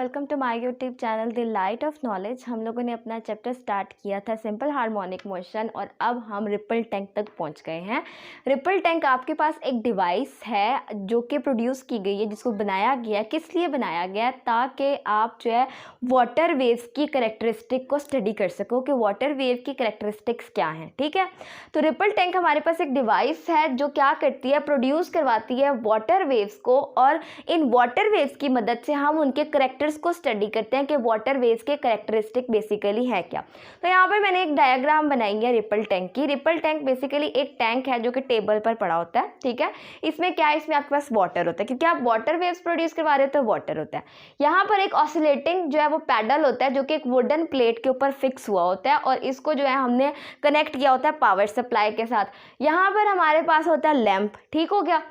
Welcome to my YouTube channel the light of knowledge. हम लोगों ने अपना चैप्टर स्टार्ट किया था सिंपल हार्मोनिक मोशन और अब हम रिपल टैंक तक पहुंच गए हैं। रिपल टैंक आपके पास एक डिवाइस है जो कि प्रोड्यूस की गई है, जिसको बनाया गया, किस लिए बनाया गया, ताकि आप जो है वाटर वेव्स की करेक्टरिस्टिक को स्टडी कर सको कि वाटर वेव की करेक्टरिस्टिक्स क्या हैं। ठीक है, तो रिपल टैंक हमारे पास एक डिवाइस है जो क्या करती है, प्रोड्यूस करवाती है वाटर वेव्स को, और इन वाटर वेव्स की मदद से हम उनके करेक्टर्स को स्टडी करते हैं कि वाटर वेव्स के करेक्टरिस्टिक बेसिकली है क्या। तो यहाँ पर मैंने एक डायग्राम बनाई है रिपल टैंक की। रिपल टैंक बेसिकली एक टैंक है जो कि टेबल पर पड़ा होता है। ठीक है, इसमें क्या है, इसमें आपके पास वाटर होता है क्योंकि आप वाटर वेव्स प्रोड्यूस करवा रहे हो तो वाटर होता है। यहाँ पर एक ऑसिलेटिंग जो है वो पैडल होता है जो कि एक वुडन प्लेट के ऊपर फिक्स हुआ होता है और इसको जो है हमने कनेक्ट किया होता है पावर सप्लाई के साथ। यहाँ पर हमारे पास होता है लैंप, ठीक हो गया,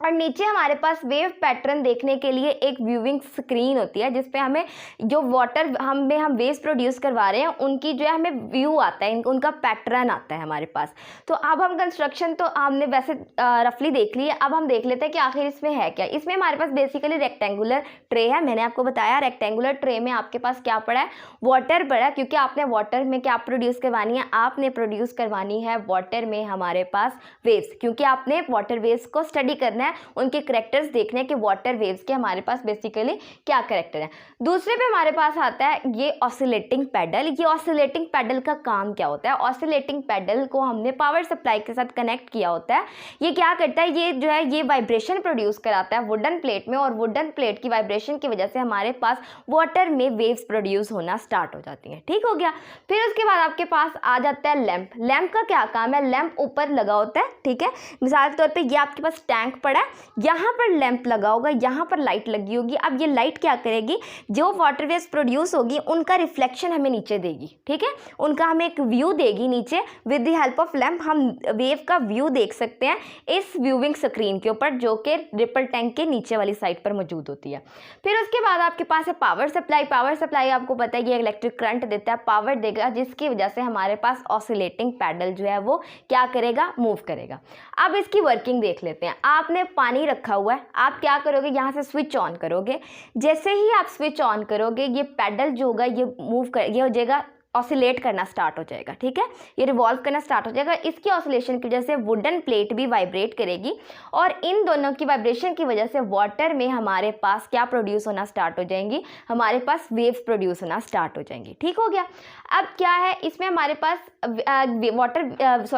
और नीचे हमारे पास वेव पैटर्न देखने के लिए एक व्यूइंग स्क्रीन होती है जिसपे हमें जो वाटर हम वेव्स प्रोड्यूस करवा रहे हैं उनकी जो है हमें व्यू आता है, उनका पैटर्न आता है हमारे पास। तो अब हम कंस्ट्रक्शन तो हमने वैसे रफली देख ली है, अब हम देख लेते हैं कि आखिर इसमें है क्या। इसमें हमारे पास बेसिकली रेक्टेंगुलर ट्रे है। मैंने आपको बताया रेक्टेंगुलर ट्रे में आपके पास क्या पड़ा है, वाटर पड़ा है, क्योंकि आपने वाटर में क्या प्रोड्यूस करवानी है, आपने प्रोड्यूस करवानी है वाटर में हमारे पास वेव्स, क्योंकि आपने वाटर वेव्स को स्टडी करना है, उनके करेक्टर्स देखने हैं कि वाटर वेव्स के हमारे पास बेसिकली क्या करेक्टर है। दूसरे पे हमारे पास आता है ये ऑसिलेटिंग पैडल। ये ऑसिलेटिंग पैडल का काम क्या होता है, ऑसिलेटिंग पैडल को हमने पावर सप्लाई के साथ कनेक्ट किया होता है। ये क्या करता है, ये जो है ये वाइब्रेशन प्रोड्यूस कराता है वुडन प्लेट में, और वुडन प्लेट की वाइब्रेशन की वजह से हमारे पास वाटर में वेव्स प्रोड्यूस होना स्टार्ट हो जाती हैं। ठीक हो गया, फिर उसके बाद आपके पास आ जाता है लैंप। लैंप का क्या काम है, लैंप ऊपर लगा होता है। ठीक है, मिसाल के तौर पे ये आपके पास टैंक पड़ा है, यहाँ पर लैंप लगा होगा, यहाँ पर लाइट लगी होगी। अब ये लाइट क्या करेगी, जो वाटर वेव्स प्रोड्यूस होगी उनका रिफ्लेक्शन हमें नीचे देगी। ठीक है, उनका हमें एक व्यू देगी नीचे। With the help of lamp हम वेव का व्यू देख सकते हैं इस व्यूइंग स्क्रीन के ऊपर जो कि रिपल टैंक के नीचे वाली साइड पर मौजूद होती है। फिर उसके बाद आपके पास है पावर सप्लाई। पावर सप्लाई आपको पता है ये इलेक्ट्रिक करंट देता है, पावर देगा, जिसकी वजह से हमारे पास ऑसिलेटिंग पैडल जो है वो क्या करेगा, मूव करेगा। अब इसकी वर्किंग देख लेते हैं। आपने पानी रखा हुआ है, आप क्या करोगे, यहाँ से स्विच ऑन करोगे। जैसे ही आप स्विच ऑन करोगे ये पैडल जो होगा ये मूव कर, ये हो जाएगा, ऑसिलेट करना स्टार्ट हो जाएगा। ठीक है, ये रिवॉल्व करना स्टार्ट हो जाएगा। इसकी ऑसिलेशन की वजह से वुडन प्लेट भी वाइब्रेट करेगी और इन दोनों की वाइब्रेशन की वजह से वाटर में हमारे पास क्या प्रोड्यूस होना स्टार्ट हो जाएंगी, हमारे पास वेव्स प्रोड्यूस होना स्टार्ट हो जाएंगी। ठीक हो गया, अब क्या है, इसमें हमारे पास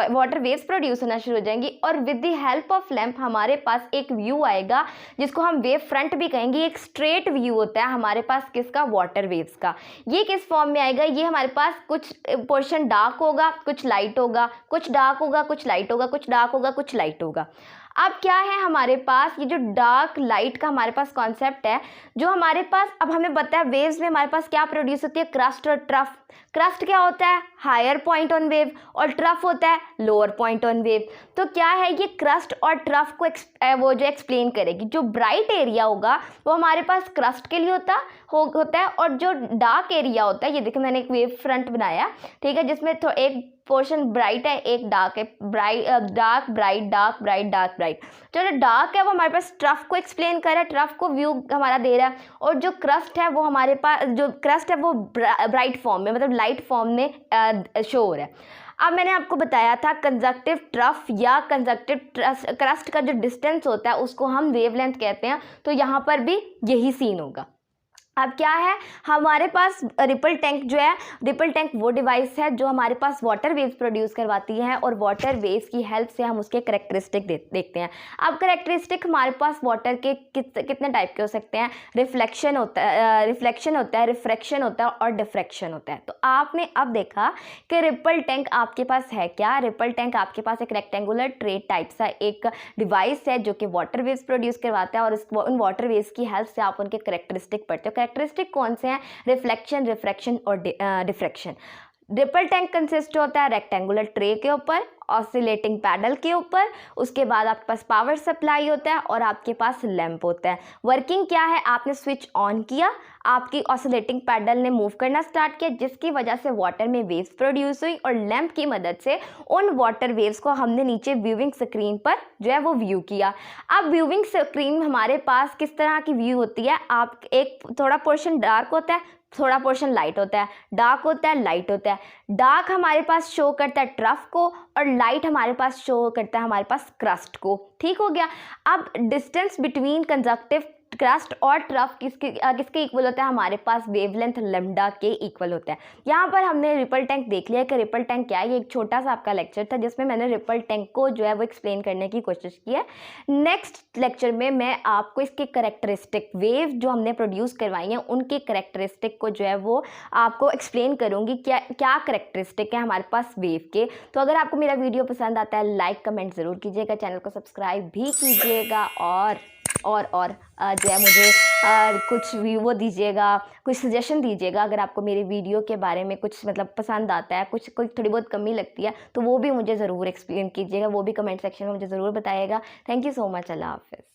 वाटर वेव्स प्रोड्यूस होना शुरू हो जाएंगी और with the help of lamp हमारे पास एक व्यू आएगा जिसको हम वेव फ्रंट भी कहेंगे। एक स्ट्रेट व्यू होता है हमारे पास किसका, वाटर वेव्स का। ये किस फॉर्म में आएगा, ये हमारे पास कुछ पोर्शन डार्क होगा, कुछ लाइट होगा, कुछ डार्क होगा, कुछ लाइट होगा, कुछ डार्क होगा, कुछ लाइट होगा। अब क्या है हमारे पास, ये जो डार्क लाइट का हमारे पास कॉन्सेप्ट है, जो हमारे पास अब हमें पता है वेव्स में हमारे पास क्या प्रोड्यूस होती है, क्रस्ट और ट्रफ। क्रस्ट क्या होता है, हायर पॉइंट ऑन वेव, और ट्रफ होता है लोअर पॉइंट ऑन वेव। तो क्या है, ये क्रस्ट और ट्रफ को वो जो एक्सप्लेन करेगी। जो ब्राइट एरिया होगा वो हमारे पास क्रस्ट के लिए होता है, और जो डार्क एरिया होता है, ये देखो मैंने एक वेव फ्रंट बनाया, ठीक है, जिसमें एक पोर्शन ब्राइट है, एक डार्क है, dark bright, dark bright, dark bright. जो डार्क है वो हमारे पास ट्रफ को एक्सप्लेन कर रहा है, ट्रफ को व्यू हमारा दे रहा है, और जो क्रस्ट है वो हमारे पास, जो क्रस्ट है वो ब्राइट फॉर्म में, मतलब लाइट फॉर्म में शो हो रहा है। अब मैंने आपको बताया था कंजक्टिव ट्रफ या कंजक्टिव क्रस्ट का जो डिस्टेंस होता है उसको हम वेवलेंथ कहते हैं। तो यहाँ पर भी यही सीन होगा। अब क्या है, हमारे पास रिपल टैंक जो है, रिपल टैंक वो डिवाइस है जो हमारे पास वाटर वेव्स प्रोड्यूस करवाती है और वाटर वेव्स की हेल्प से हम उसके करेक्टरिस्टिक देखते हैं। अब करेक्टरिस्टिक हमारे पास वाटर के कितने टाइप के हो सकते हैं, रिफ्लेक्शन होता है, रिफ्रैक्शन होता है और डिफ्रैक्शन होता है। तो आपने अब देखा कि रिपल टैंक आपके पास है क्या, रिपल टैंक आपके पास एक रेक्टेंगुलर ट्रे टाइप सा एक डिवाइस है जो कि वाटर वेव्स प्रोड्यूस करवाता है और उन वाटर वेव्स की हेल्प से आप उनके करेक्टरिस्टिक पढ़ते हो। करेक्टरिस्टिक कौन से हैं, रिफ्लेक्शन, रिफ्रैक्शन और डिफ्रैक्शन। रिपल टैंक कंसिस्ट होता है रेक्टेंगुलर ट्रे के ऊपर, ऑसिलेटिंग पैडल के ऊपर, उसके बाद आपके पास पावर सप्लाई होता है और आपके पास लैंप होता है। वर्किंग क्या है, आपने स्विच ऑन किया, आपकी ऑसिलेटिंग पैडल ने मूव करना स्टार्ट किया, जिसकी वजह से वाटर में वेव्स प्रोड्यूस हुई और लैंप की मदद से उन वाटर वेव्स को हमने नीचे व्यूइंग स्क्रीन पर जो है वो व्यू किया। अब व्यूइंग स्क्रीन हमारे पास किस तरह की व्यू होती है, आप एक थोड़ा पोर्शन डार्क होता है, थोड़ा पोर्शन लाइट होता है, डार्क होता है, लाइट होता है। डार्क हमारे पास शो करता है ट्रफ को और लाइट हमारे पास शो करता है हमारे पास क्रस्ट को। ठीक हो गया। अब डिस्टेंस बिटवीन कंजक्टिव क्रस्ट और ट्रफ किसके इक्वल होता है, हमारे पास वेवलेंथ लैम्डा के इक्वल होता है। यहाँ पर हमने रिपल टैंक देख लिया कि रिपल टैंक क्या है। ये एक छोटा सा आपका लेक्चर था जिसमें मैंने रिपल टैंक को जो है वो एक्सप्लेन करने की कोशिश की है। नेक्स्ट लेक्चर में मैं आपको इसके करेक्टरिस्टिक वेव जो हमने प्रोड्यूस करवाई हैं उनके करेक्टरिस्टिक को जो है वो आपको एक्सप्लेन करूँगी, क्या क्या करेक्टरिस्टिक है हमारे पास वेव के। तो अगर आपको मेरा वीडियो पसंद आता है लाइक कमेंट ज़रूर कीजिएगा, चैनल को सब्सक्राइब भी कीजिएगा और जो है मुझे कुछ वो दीजिएगा, कुछ सजेशन दीजिएगा। अगर आपको मेरे वीडियो के बारे में कुछ मतलब पसंद आता है, कुछ कोई थोड़ी बहुत कमी लगती है तो वो भी मुझे ज़रूर एक्सप्लेन कीजिएगा, वो भी कमेंट सेक्शन में मुझे ज़रूर बताइएगा। Thank you so much. अल्लाह हाफ़िज़।